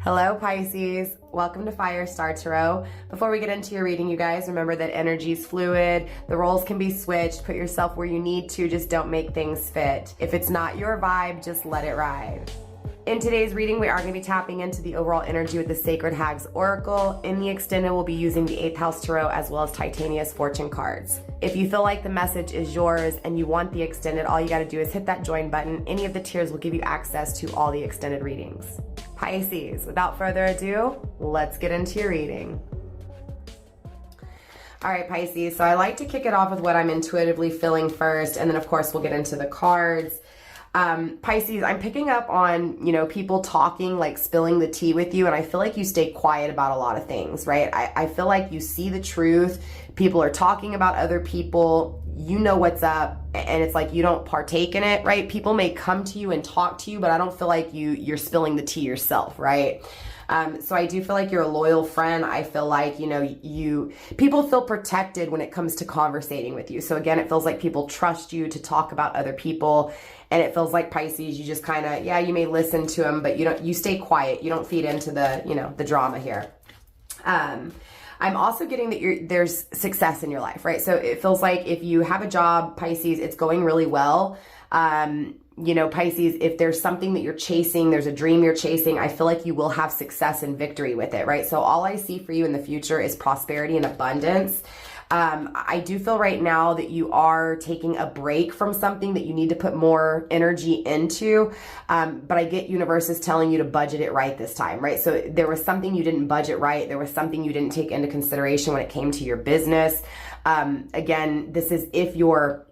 Hello Pisces, welcome to Firestarpassion. Before we get into your reading, you guys, remember that energy is fluid, the roles can be switched, put yourself where you need to, just don't make things fit. If it's not your vibe, just let it ride. In today's reading, we are going to be tapping into the overall energy with the Sacred Hags Oracle. In the extended, we'll be using the 8th House Tarot as well as Titania's Fortune cards. If you feel like the message is yours and you want the extended, all you got to do is hit that join button. Any of the tiers will give you access to all the extended readings. Pisces, without further ado, let's get into your reading. All right, Pisces, so I like to kick it off with what I'm intuitively feeling first, and then of course we'll get into the cards. Pisces, I'm picking up on, people talking, like spilling the tea with you, and I feel like you stay quiet about a lot of things, right? I feel like you see the truth. People are talking about other people. You know what's up, and it's like you don't partake in it, right? People may come to you and talk to you, but I don't feel like you're spilling the tea yourself, right? So I do feel like you're a loyal friend. I feel like, people feel protected when it comes to conversating with you. So again, it feels like people trust you to talk about other people. And it feels like Pisces, you just kind of, you may listen to them, but you stay quiet. You don't feed into the drama here. I'm also getting that there's success in your life, right? So it feels like if you have a job, Pisces, it's going really well. Pisces, if there's something that you're chasing, there's a dream you're chasing, I feel like you will have success and victory with it, right? So all I see for you in the future is prosperity and abundance. I do feel right now that you are taking a break from something that you need to put more energy into. But I get universe is telling you to budget it right this time, right? So there was something you didn't budget right. There was something you didn't take into consideration when it came to your business. Again, this is if you're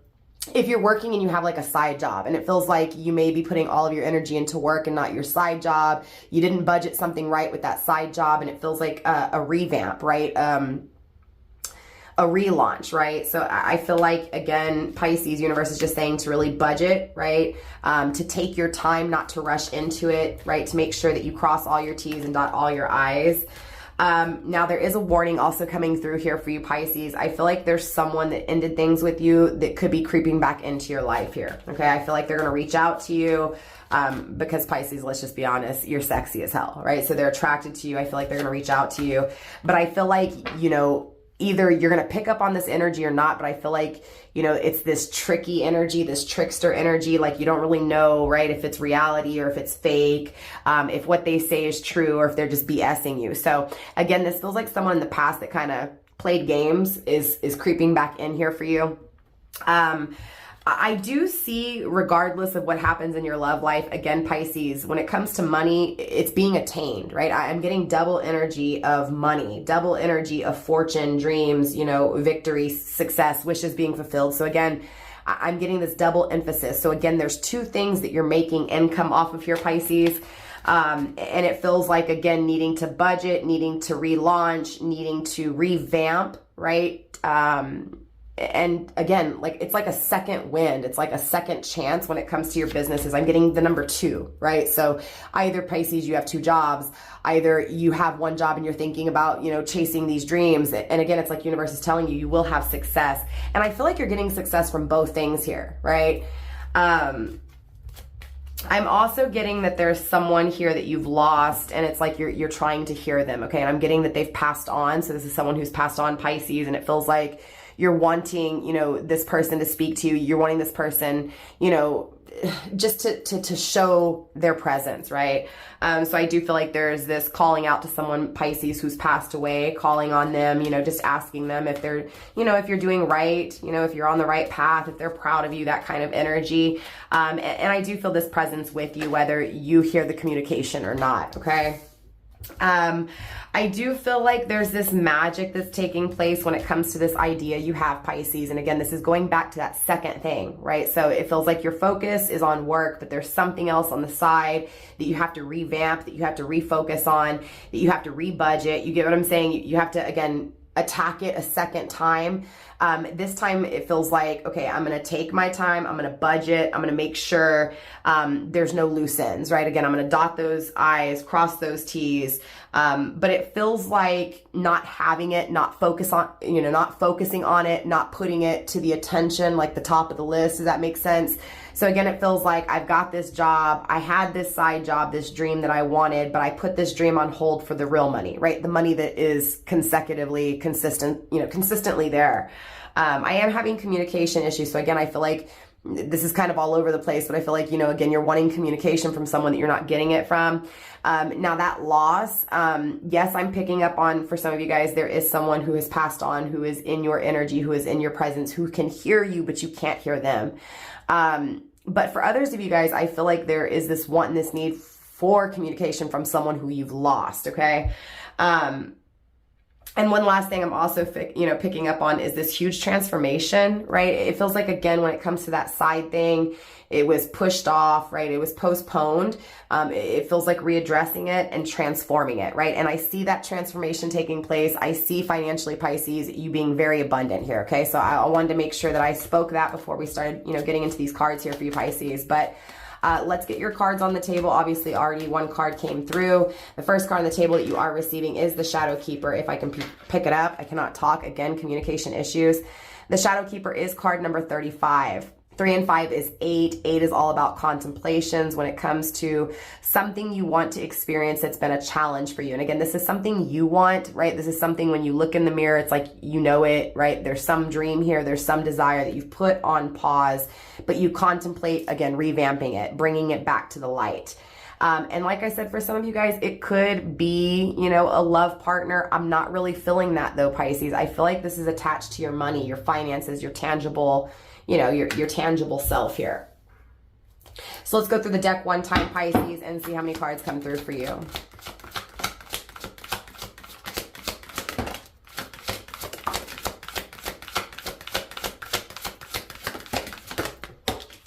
working and you have like a side job and it feels like you may be putting all of your energy into work and not your side job. You didn't budget something right with that side job and it feels like a revamp, right? A relaunch, right? So I feel like, again, Pisces, universe is just saying to really budget, right? To take your time, not to rush into it, right? To make sure that you cross all your T's and dot all your I's. Now there is a warning also coming through here for you, Pisces. I feel like there's someone that ended things with you that could be creeping back into your life here. Okay. I feel like they're going to reach out to you, because Pisces, let's just be honest, you're sexy as hell, right? So they're attracted to you. I feel like they're going to reach out to you, but I feel like, either you're going to pick up on this energy or not, but I feel like, it's this tricky energy, this trickster energy, like you don't really know, right? If it's reality or if it's fake, if what they say is true or if they're just BSing you. So again, this feels like someone in the past that kind of played games is creeping back in here for you. I do see, regardless of what happens in your love life, again, Pisces, when it comes to money, it's being attained, right? I'm getting double energy of money, double energy of fortune, dreams, victory, success, wishes being fulfilled. So again, I'm getting this double emphasis. So again, there's two things that you're making income off of here, Pisces. And it feels like, again, needing to budget, needing to relaunch, needing to revamp, right? And again, like it's like a second wind. It's like a second chance when it comes to your businesses. I'm getting the number 2, right? So either Pisces, you have 2 jobs, either you have one job and you're thinking about, chasing these dreams. And again, it's like universe is telling you, you will have success. And I feel like you're getting success from both things here, right? I'm also getting that there's someone here that you've lost and it's like you're trying to hear them, okay? And I'm getting that they've passed on. So this is someone who's passed on, Pisces, and it feels like you're wanting, this person to speak to you. You're wanting this person, just to show their presence, right? So I do feel like there's this calling out to someone, Pisces, who's passed away, calling on them, just asking them if they're, if you're doing right, if you're on the right path, if they're proud of you, that kind of energy. And I do feel this presence with you, whether you hear the communication or not, okay? I do feel like there's this magic that's taking place when it comes to this idea you have, Pisces. And again, this is going back to that second thing, right? So it feels like your focus is on work, but there's something else on the side that you have to revamp, that you have to refocus on, that you have to rebudget. You get what I'm saying? You have to, again, attack it a second time. This time it feels like, okay, I'm going to take my time. I'm going to budget. I'm going to make sure there's no loose ends, right? Again, I'm going to dot those I's, cross those T's. But it feels like not having it, not focusing on it, not putting it to the attention, like the top of the list. Does that make sense? So again, it feels like I've got this job, I had this side job, this dream that I wanted, but I put this dream on hold for the real money, right? The money that is consistently there. I am having communication issues. So again, I feel like this is kind of all over the place, but I feel like, again, you're wanting communication from someone that you're not getting it from. Now that loss, yes, I'm picking up on, for some of you guys, there is someone who has passed on, who is in your energy, who is in your presence, who can hear you, but you can't hear them. But for others of you guys, I feel like there is this want and this need for communication from someone who you've lost. Okay. And one last thing I'm also, picking up on is this huge transformation, right? It feels like, again, when it comes to that side thing, it was pushed off, right? It was postponed. It feels like readdressing it and transforming it, right? And I see that transformation taking place. I see financially, Pisces, you being very abundant here, okay? So I wanted to make sure that I spoke that before we started, getting into these cards here for you, Pisces. But let's get your cards on the table. Obviously, already one card came through. The first card on the table that you are receiving is the Shadow Keeper. If I can pick it up, I cannot talk. Again, communication issues. The Shadow Keeper is card number 35. 3 and 5 is 8. 8 is all about contemplations when it comes to something you want to experience that's been a challenge for you. And again, this is something you want, right? This is something when you look in the mirror, it's like, it, right? There's some dream here. There's some desire that you've put on pause, but you contemplate, again, revamping it, bringing it back to the light. And like I said, for some of you guys, it could be, a love partner. I'm not really feeling that though, Pisces. I feel like this is attached to your money, your finances, your tangible, your tangible self here. So let's go through the deck one time, Pisces, and see how many cards come through for you.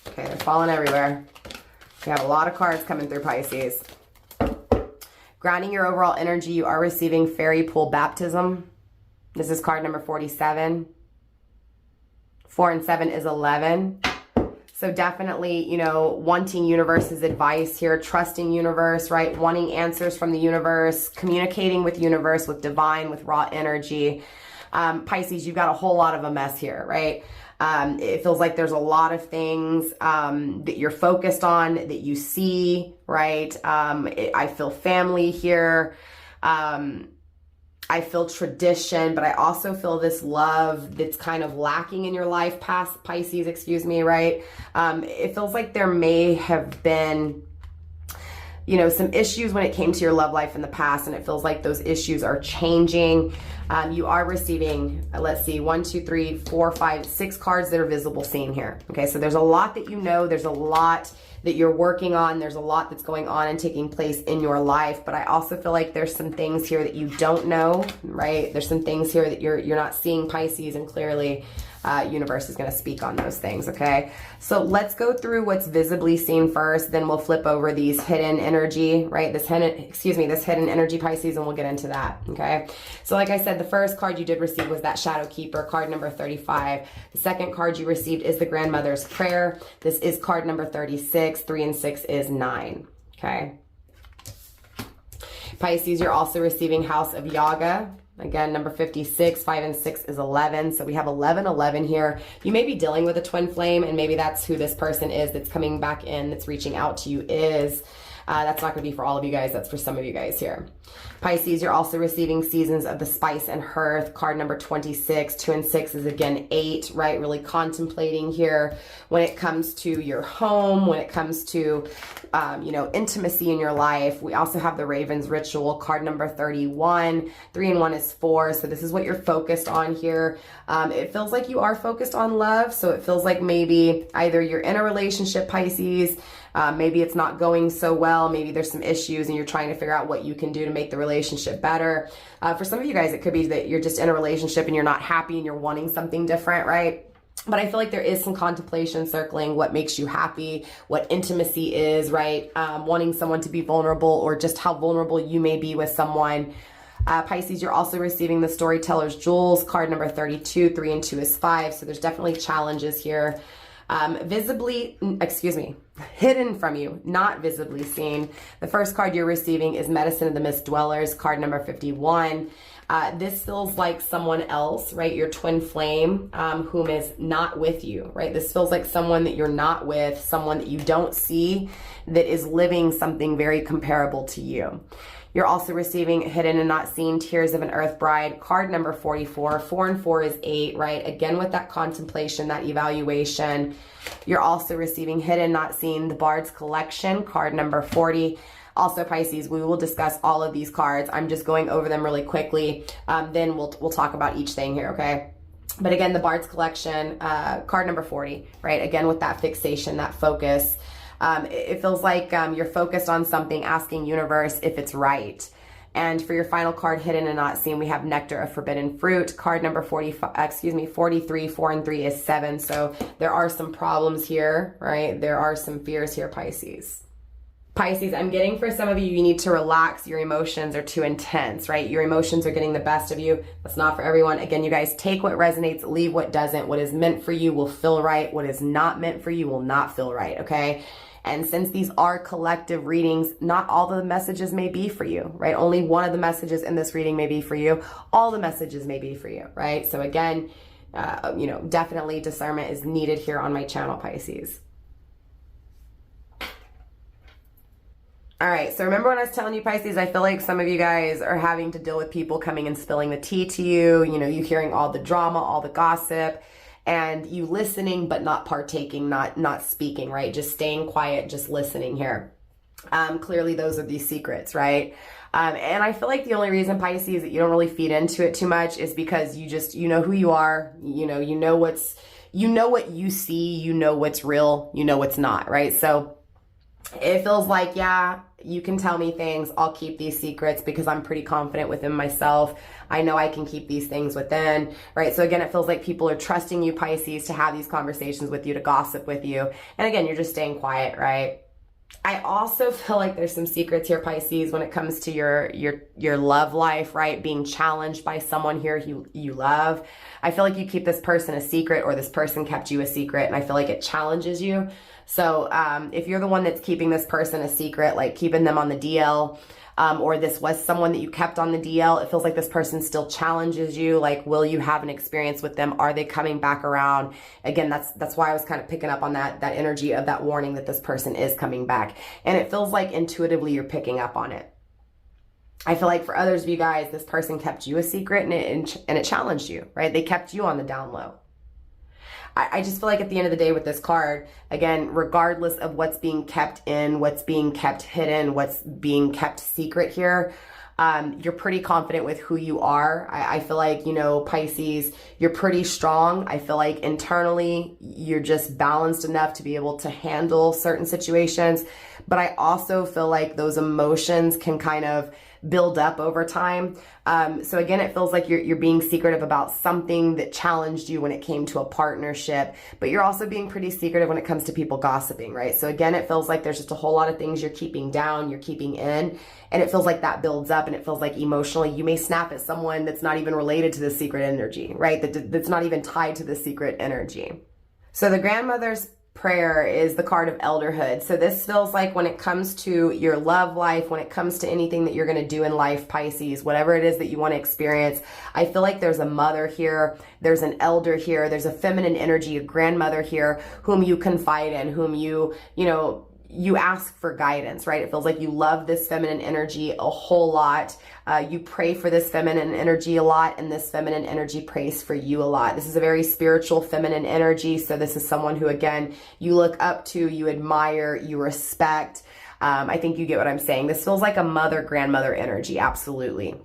Okay, they're falling everywhere. We have a lot of cards coming through, Pisces. Grounding your overall energy, you are receiving Fairy Pool Baptism. This is card number 47. 4 and 7 is 11. So definitely, wanting universe's advice here, trusting universe, right? Wanting answers from the universe, communicating with universe, with divine, with raw energy. Pisces, you've got a whole lot of a mess here, right? It feels like there's a lot of things that you're focused on, that you see, right? I feel family here. I feel tradition, but I also feel this love that's kind of lacking in your life, Pisces, right? It feels like there may have been, some issues when it came to your love life in the past, and it feels like those issues are changing. You are receiving, let's see, 1, 2, 3, 4, 5, 6 cards that are visible seen here. Okay, so there's a lot that there's a lot that you're working on, there's a lot that's going on and taking place in your life, but I also feel like there's some things here that you don't know, right? There's some things here that you're not seeing, Pisces, and clearly universe is going to speak on those things, okay? So let's go through what's visibly seen first, then we'll flip over these hidden energy, right? This hidden energy, Pisces, and we'll get into that, okay? So like I said, the first card you did receive was that Shadow Keeper, card number 35. The second card you received is the Grandmother's Prayer. This is card number 36. 3 and 6 is 9, okay? Pisces, you're also receiving House of Yoga. Again, number 56, 5 and 6 is 11. So we have 11, 11 here. You may be dealing with a twin flame, and maybe that's who this person is that's coming back in, that's reaching out to you is. That's not going to be for all of you guys. That's for some of you guys here. Pisces, you're also receiving Seasons of the Spice and Hearth, card number 26. 2 and 6 is again 8, right? Really contemplating here when it comes to your home, when it comes to, intimacy in your life. We also have the Raven's Ritual, card number 31. 3 and 1 is 4. So this is what you're focused on here. It feels like you are focused on love. So it feels like maybe either you're in a relationship, Pisces, maybe it's not going so well. Maybe there's some issues and you're trying to figure out what you can do to make the relationship better. For some of you guys, it could be that you're just in a relationship and you're not happy and you're wanting something different, right? But I feel like there is some contemplation circling what makes you happy, what intimacy is, right? Wanting someone to be vulnerable, or just how vulnerable you may be with someone. Pisces, you're also receiving the Storyteller's Jewels, card number 32. 3 and 2 is 5. So there's definitely challenges here. hidden from you, not visibly seen. The first card you're receiving is Medicine of the Mist Dwellers, card number 51. This feels like someone else, right? Your twin flame, whom is not with you, right? This feels like someone that you're not with, someone that you don't see, that is living something very comparable to you. You're also receiving Hidden and Not Seen, Tears of an Earth Bride, card number 44. 4 and 4 is 8, right? Again, with that contemplation, that evaluation. You're also receiving Hidden, Not Seen, the Bard's Collection, card number 40. Also, Pisces, we will discuss all of these cards. I'm just going over them really quickly. Then we'll talk about each thing here, okay? But again, the Bard's Collection, card number 40, right? Again, with that fixation, that focus. It feels like you're focused on something, asking universe if it's right. And for your final card, Hidden and Not Seen, we have Nectar of Forbidden Fruit, card number 43. 4 and 3 is 7. So there are some problems here, right? There are some fears here, Pisces. Pisces, I'm getting for some of you, you need to relax. Your emotions are too intense, right? Your emotions are getting the best of you. That's not for everyone. Again, you guys, take what resonates, leave what doesn't. What is meant for you will feel right. What is not meant for you will not feel right, okay? And since these are collective readings, not all the messages may be for you, right? Only one of the messages in this reading may be for you. All the messages may be for you, right? So again, definitely discernment is needed here on my channel, Pisces. All right, so remember when I was telling you, Pisces, I feel like some of you guys are having to deal with people coming and spilling the tea to you, you hearing all the drama, all the gossip, and you listening but not partaking, not speaking, right? Just staying quiet, just listening here. Clearly those are these secrets, right? And I feel like the only reason, Pisces, that you don't really feed into it too much is because you know who you are, you know what you see, you know what's real, you know what's not, right? So it feels like, yeah, you can tell me things. I'll keep these secrets because I'm pretty confident within myself. I know I can keep these things within, right? So again, it feels like people are trusting you, Pisces, to have these conversations with you, to gossip with you. And again, you're just staying quiet, right? I also feel like there's some secrets here, Pisces, when it comes to your love life, right? Being challenged by someone here you love. I feel like you keep this person a secret, or this person kept you a secret, and I feel like it challenges you. So if you're the one that's keeping this person a secret, like keeping them on the DL, or this was someone that you kept on the DL, it feels like this person still challenges you. Like, will you have an experience with them? Are they coming back around? Again, that's why I was kind of picking up on that energy of that warning that this person is coming back. And it feels like intuitively you're picking up on it. I feel like for others of you guys, this person kept you a secret and it challenged you, right? They kept you on the down low. I just feel like at the end of the day with this card, again, regardless of what's being kept in, what's being kept hidden, what's being kept secret here, you're pretty confident with who you are. I feel like, Pisces, you're pretty strong. I feel like internally you're just balanced enough to be able to handle certain situations. But I also feel like those emotions can kind of build up over time. So again, it feels like you're being secretive about something that challenged you when it came to a partnership, but you're also being pretty secretive when it comes to people gossiping, right? So again, it feels like there's just a whole lot of things you're keeping down, you're keeping in, and it feels like that builds up, and it feels like emotionally you may snap at someone that's not even related to the secret energy, right? That's not even tied to the secret energy. So the grandmother's prayer is the card of elderhood. So this feels like when it comes to your love life, when it comes to anything that you're going to do in life, Pisces, whatever it is that you want to experience, I feel like there's a mother here, there's an elder here, there's a feminine energy, a grandmother here whom you confide in, whom you ask for guidance, right? It feels like you love this feminine energy a whole lot. You pray for this feminine energy a lot, and this feminine energy prays for you a lot. This is a very spiritual feminine energy. So this is someone who, again, you look up to, you admire, you respect. I think you get what I'm saying. This feels like a mother, grandmother energy. Absolutely.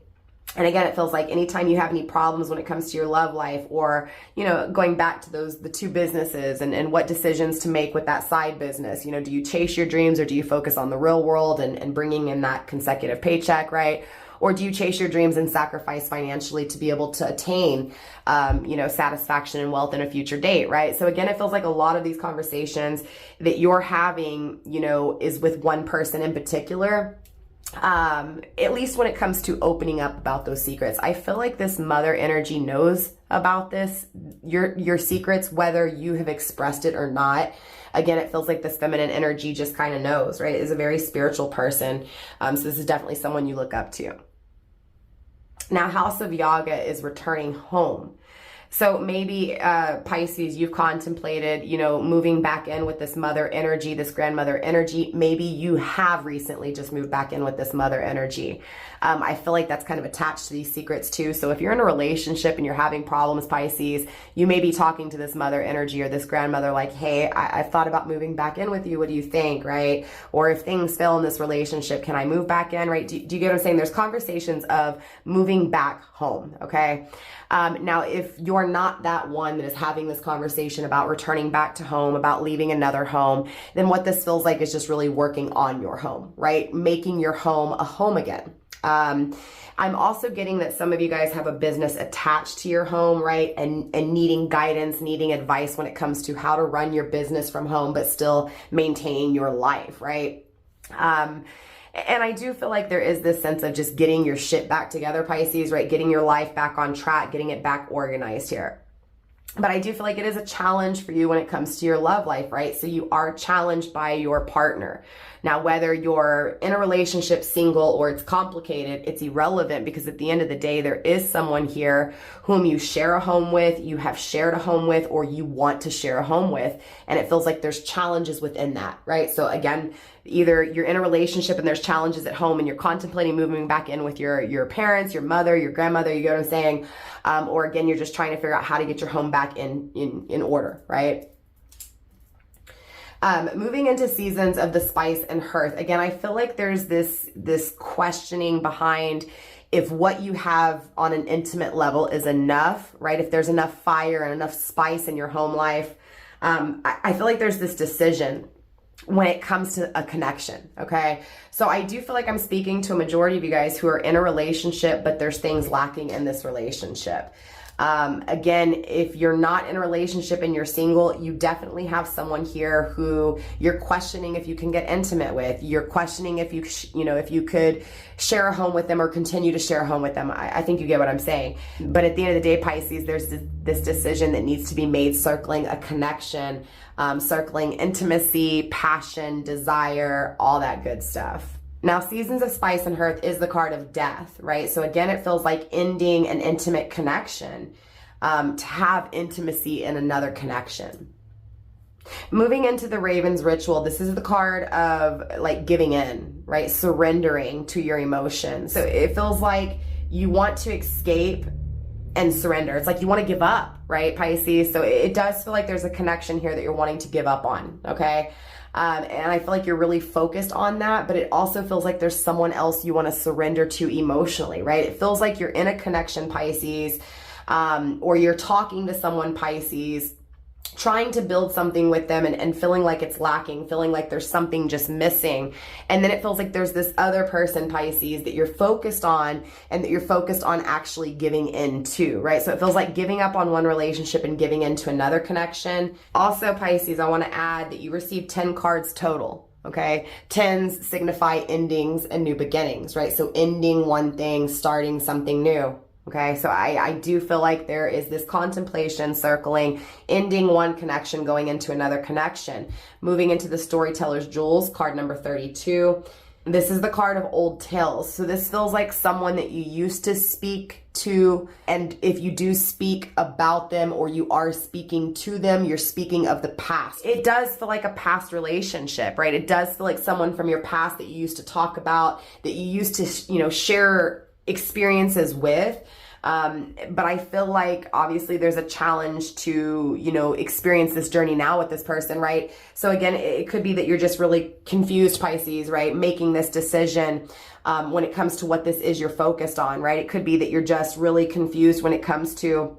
And again, it feels like anytime you have any problems when it comes to your love life, or, going back to the two businesses and what decisions to make with that side business, do you chase your dreams, or do you focus on the real world and bringing in that consecutive paycheck, right? Or do you chase your dreams and sacrifice financially to be able to attain, satisfaction and wealth in a future date, right? So again, it feels like a lot of these conversations that you're having, is with one person in particular. At least when it comes to opening up about those secrets. I feel like this mother energy knows about this, your secrets, whether you have expressed it or not. Again, it feels like this feminine energy just kind of knows, right? Is a very spiritual person. So this is definitely someone you look up to. Now, House of Yaga is returning home. So maybe Pisces, you've contemplated, you know, moving back in with this mother energy, this grandmother energy. Maybe you have recently just moved back in with this mother energy. I feel like that's kind of attached to these secrets too. So if you're in a relationship and you're having problems, Pisces, you may be talking to this mother energy or this grandmother like, hey, I've thought about moving back in with you. What do you think, right? Or if things fail in this relationship, can I move back in, right? Do you get what I'm saying? There's conversations of moving back home, okay? Now, if you're not that one that is having this conversation about returning back to home, about leaving another home, then what this feels like is just really working on your home, right? Making your home a home again. I'm also getting that some of you guys have a business attached to your home, right? And needing guidance, needing advice when it comes to how to run your business from home, but still maintain your life, right? And I do feel like there is this sense of just getting your shit back together, Pisces, right? Getting your life back on track, getting it back organized here. But I do feel like it is a challenge for you when it comes to your love life, right? So you are challenged by your partner. Now, whether you're in a relationship, single, or it's complicated, it's irrelevant, because at the end of the day, there is someone here whom you share a home with, you have shared a home with, or you want to share a home with. And it feels like there's challenges within that, right? So again, either you're in a relationship and there's challenges at home and you're contemplating moving back in with your parents, your mother, your grandmother, you get what I'm saying? Or again, you're just trying to figure out how to get your home back in order, right? Moving into seasons of the spice and hearth. Again, I feel like there's this questioning behind if what you have on an intimate level is enough, right? If there's enough fire and enough spice in your home life. I feel like there's this decision when it comes to a connection, okay? So I do feel like I'm speaking to a majority of you guys who are in a relationship, but there's things lacking in this relationship. Again, if you're not in a relationship and you're single, you definitely have someone here who you're questioning if you can get intimate with. You're questioning if if you could share a home with them or continue to share a home with them. I think you get what I'm saying. But at the end of the day, Pisces, there's this decision that needs to be made circling a connection, circling intimacy, passion, desire, all that good stuff. Now, Seasons of Spice and Hearth is the card of death, right? So again, it feels like ending an intimate connection, to have intimacy in another connection. Moving into the Raven's Ritual, this is the card of like giving in, right? Surrendering to your emotions. So it feels like you want to escape and surrender. It's like you want to give up, right, Pisces? So it does feel like there's a connection here that you're wanting to give up on, okay? And I feel like you're really focused on that, but it also feels like there's someone else you want to surrender to emotionally, right? It feels like you're in a connection, Pisces, or you're talking to someone, Pisces, trying to build something with them and feeling like it's lacking, feeling like there's something just missing. And then it feels like there's this other person, Pisces, that you're focused on and that you're focused on actually giving into, right? So it feels like giving up on one relationship and giving into another connection. Also, Pisces, I want to add that you received 10 cards total. Okay, 10s signify endings and new beginnings, right? So ending one thing, starting something new. Okay, so I do feel like there is this contemplation circling, ending one connection, going into another connection. Moving into the Storyteller's Jewels, card number 32. This is the card of old tales. So this feels like someone that you used to speak to, and if you do speak about them or you are speaking to them, you're speaking of the past. It does feel like a past relationship, right? It does feel like someone from your past that you used to talk about, that you used to, share experiences with. But I feel like obviously there's a challenge to, experience this journey now with this person, right? So again, it could be that you're just really confused, Pisces, right? Making this decision, when it comes to what this is you're focused on, right? It could be that you're just really confused when it comes to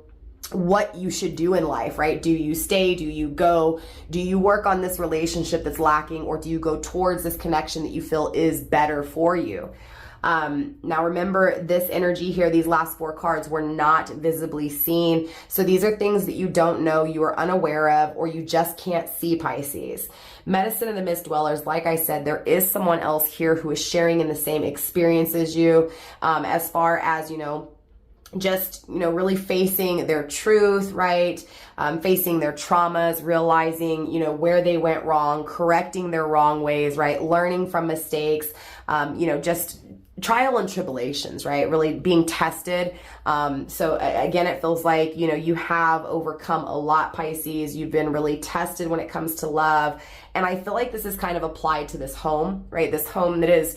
what you should do in life, right? Do you stay? Do you go? Do you work on this relationship that's lacking, or do you go towards this connection that you feel is better for you? Now remember, this energy here, these last 4 cards were not visibly seen. So these are things that you don't know, you are unaware of, or you just can't see, Pisces. Medicine of the Mist Dwellers, like I said, there is someone else here who is sharing in the same experience as you, as far as, just, really facing their truth, right? Facing their traumas, realizing, where they went wrong, correcting their wrong ways, right? Learning from mistakes, just trial and tribulations, right? Really being tested. So again, it feels like, you have overcome a lot, Pisces. You've been really tested when it comes to love. And I feel like this is kind of applied to this home, right? This home that is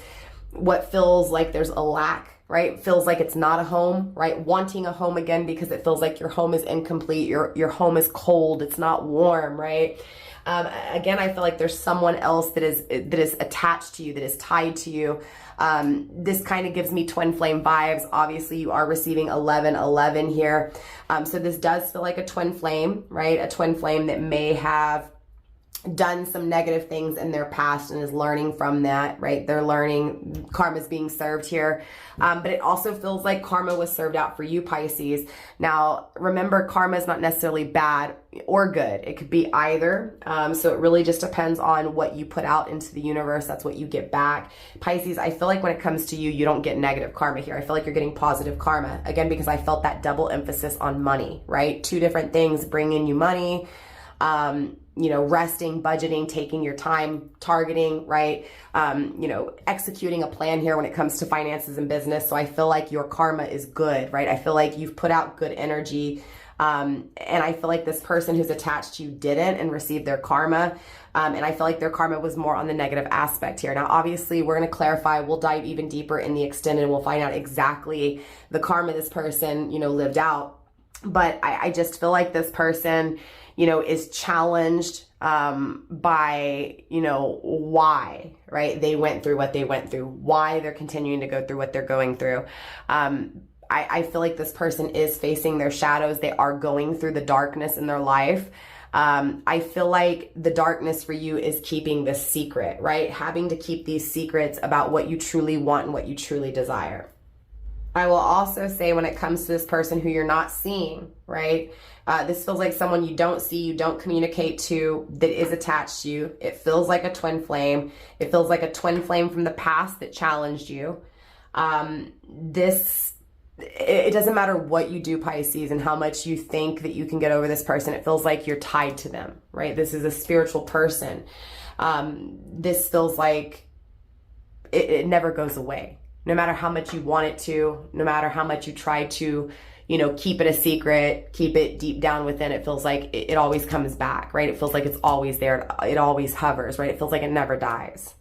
what feels like there's a lack, right? Feels like it's not a home, right? Wanting a home again because it feels like your home is incomplete. Your home is cold. It's not warm, right? Again, I feel like there's someone else that is attached to you, that is tied to you. This kind of gives me twin flame vibes. Obviously, you are receiving 1111 here. So this does feel like a twin flame, right? A twin flame that may have done some negative things in their past and is learning from that, right? They're learning, karma's being served here. But it also feels like karma was served out for you, Pisces. Now, remember, karma is not necessarily bad or good. It could be either. So it really just depends on what you put out into the universe. That's what you get back. Pisces, I feel like when it comes to you, you don't get negative karma here. I feel like you're getting positive karma. Again, because I felt that double emphasis on money, right? 2 different things bring in you money. Resting, budgeting, taking your time, targeting, right? Executing a plan here when it comes to finances and business. So I feel like your karma is good, right? I feel like you've put out good energy. And I feel like this person who's attached to you didn't and received their karma. And I feel like their karma was more on the negative aspect here. Now, obviously, we're going to clarify. We'll dive even deeper in the extended. We'll find out exactly the karma this person, lived out. But I just feel like this person, is challenged by, why, right? They went through what they went through, why they're continuing to go through what they're going through. I feel like this person is facing their shadows. They are going through the darkness in their life. I feel like the darkness for you is keeping this secret, right? Having to keep these secrets about what you truly want and what you truly desire. I will also say when it comes to this person who you're not seeing, right? This feels like someone you don't see, you don't communicate to, that is attached to you. It feels like a twin flame. It feels like a twin flame from the past that challenged you. It doesn't matter what you do, Pisces, and how much you think that you can get over this person. It feels like you're tied to them, right? This is a spiritual person. This feels like it never goes away. No matter how much you want it to, no matter how much you try to, keep it a secret, keep it deep down within, it feels like it always comes back, right? It feels like it's always there. It always hovers, right? It feels like it never dies.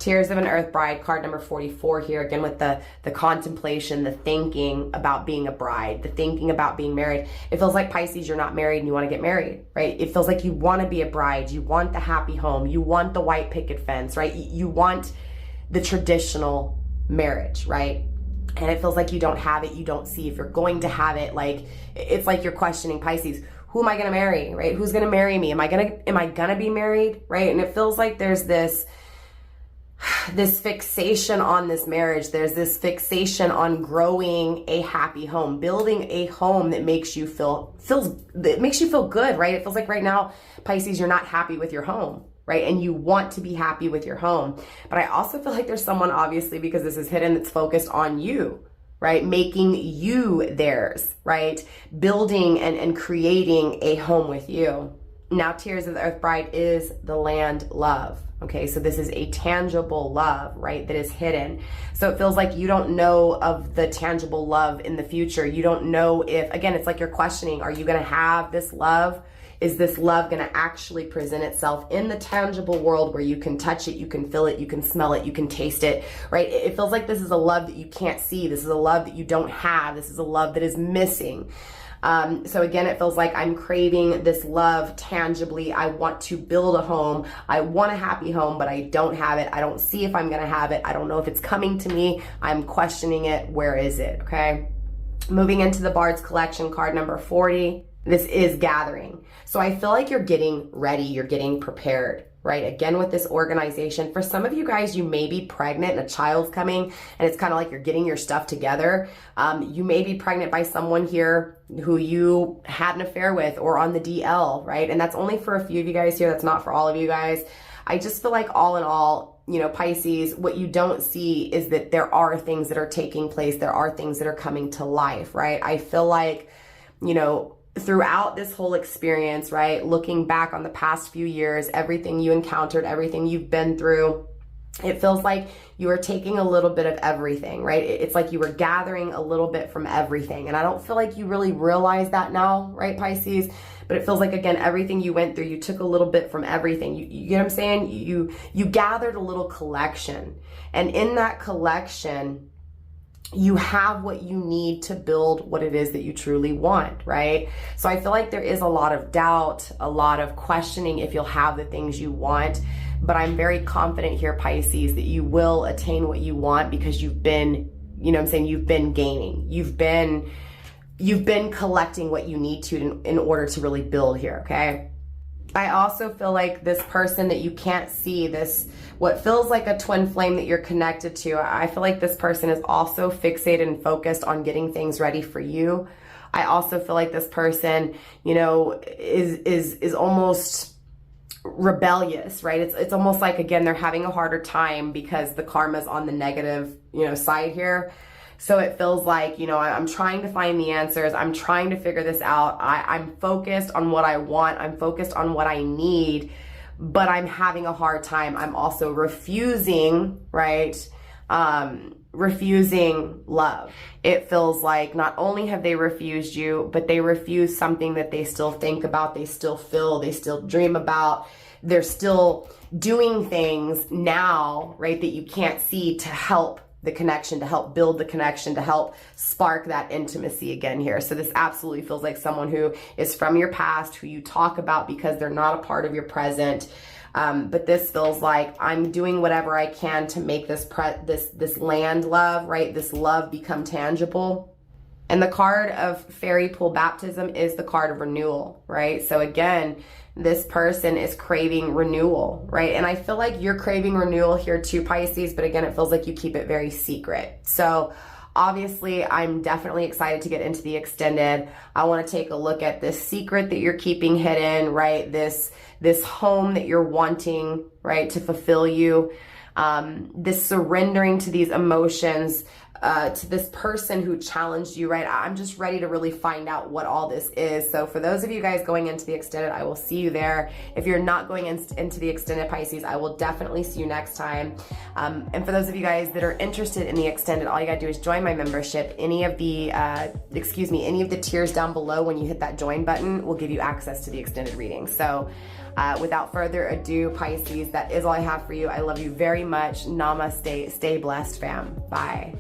Tears of an Earth Bride, card number 44 here, again with the contemplation, the thinking about being a bride, the thinking about being married. It feels like, Pisces, you're not married and you want to get married, right? It feels like you want to be a bride. You want the happy home. You want the white picket fence, right? You want the traditional marriage, right? And it feels like you don't have it. You don't see if you're going to have it. Like, it's like you're questioning, Pisces, who am I going to marry, right? Who's going to marry me? Am I going to be married, right? And it feels like there's this fixation on this marriage. There's this fixation on growing a happy home, building a home that makes you feel good, right? It feels like right now, Pisces, you're not happy with your home, right? And you want to be happy with your home. But I also feel like there's someone, obviously, because this is hidden, that's focused on you, right? Making you theirs, right? Building and creating a home with you. Now, Tears of the Earth Bride is the land love. Okay, so this is a tangible love, right, that is hidden. So it feels like you don't know of the tangible love in the future. You don't know if, again, it's like you're questioning, are you going to have this love? Is this love going to actually present itself in the tangible world where you can touch it, you can feel it, you can smell it, you can taste it, right? It feels like this is a love that you can't see. This is a love that you don't have. This is a love that is missing. So again, it feels like I'm craving this love tangibly. I want to build a home. I want a happy home, but I don't have it. I don't see if I'm going to have it. I don't know if it's coming to me. I'm questioning it. Where is it? Okay. Moving into the Bard's Collection, card number 40. This is gathering. So I feel like you're getting ready. You're getting prepared, right? Again, with this organization, for some of you guys, you may be pregnant and a child's coming and it's kind of like you're getting your stuff together. You may be pregnant by someone here who you had an affair with or on the DL, right? And that's only for a few of you guys here. That's not for all of you guys. I just feel like all in all, you know, Pisces, what you don't see is that there are things that are taking place. There are things that are coming to life, right? I feel like, you know, throughout this whole experience, right, looking back on the past few years, everything you encountered, everything you've been through, it feels like you are taking a little bit of everything, right? It's like you were gathering a little bit from everything. And I don't feel like you really realize that now, right, Pisces? But it feels like, again, everything you went through, you took a little bit from everything. You get what I'm saying? You gathered a little collection. And in that collection, you have what you need to build what it is that you truly want, right? So I feel like there is a lot of doubt, a lot of questioning if you'll have the things you want. But I'm very confident here, Pisces, that you will attain what you want because you've been, you know what I'm saying, you've been gaining. You've been collecting what you need to in order to really build here, okay? I also feel like this person that you can't see, this, what feels like a twin flame that you're connected to, I feel like this person is also fixated and focused on getting things ready for you. I also feel like this person, you know, is almost rebellious, right? It's almost like, again, they're having a harder time because the karma's on the negative, you know, side here. So it feels like, you know, I'm trying to find the answers. I'm trying to figure this out. I'm focused on what I want. I'm focused on what I need, but I'm having a hard time. I'm also refusing, right? Refusing love. It feels like not only have they refused you, but they refuse something that they still think about, they still feel, they still dream about. They're still doing things now, right, that you can't see to help the connection, to help build the connection, to help spark that intimacy again here. So this absolutely feels like someone who is from your past, who you talk about because they're not a part of your present. But this feels like I'm doing whatever I can to make this land love, right? This love become tangible. And the card of fairy pool baptism is the card of renewal, right? So again, this person is craving renewal, right? And I feel like you're craving renewal here too, Pisces, but again, it feels like you keep it very secret. So obviously, I'm definitely excited to get into the extended. I want to take a look at this secret that you're keeping hidden, right? This home that you're wanting, right, to fulfill you. This surrendering to these emotions, to this person who challenged you, right? I'm just ready to really find out what all this is. So for those of you guys going into the extended, I will see you there. If you're not going into the extended, Pisces, I will definitely see you next time. And for those of you guys that are interested in the extended, all you gotta do is join my membership. Any of the tiers down below, when you hit that join button, will give you access to the extended reading. So without further ado, Pisces, that is all I have for you. I love you very much. Namaste. Stay blessed, fam. Bye.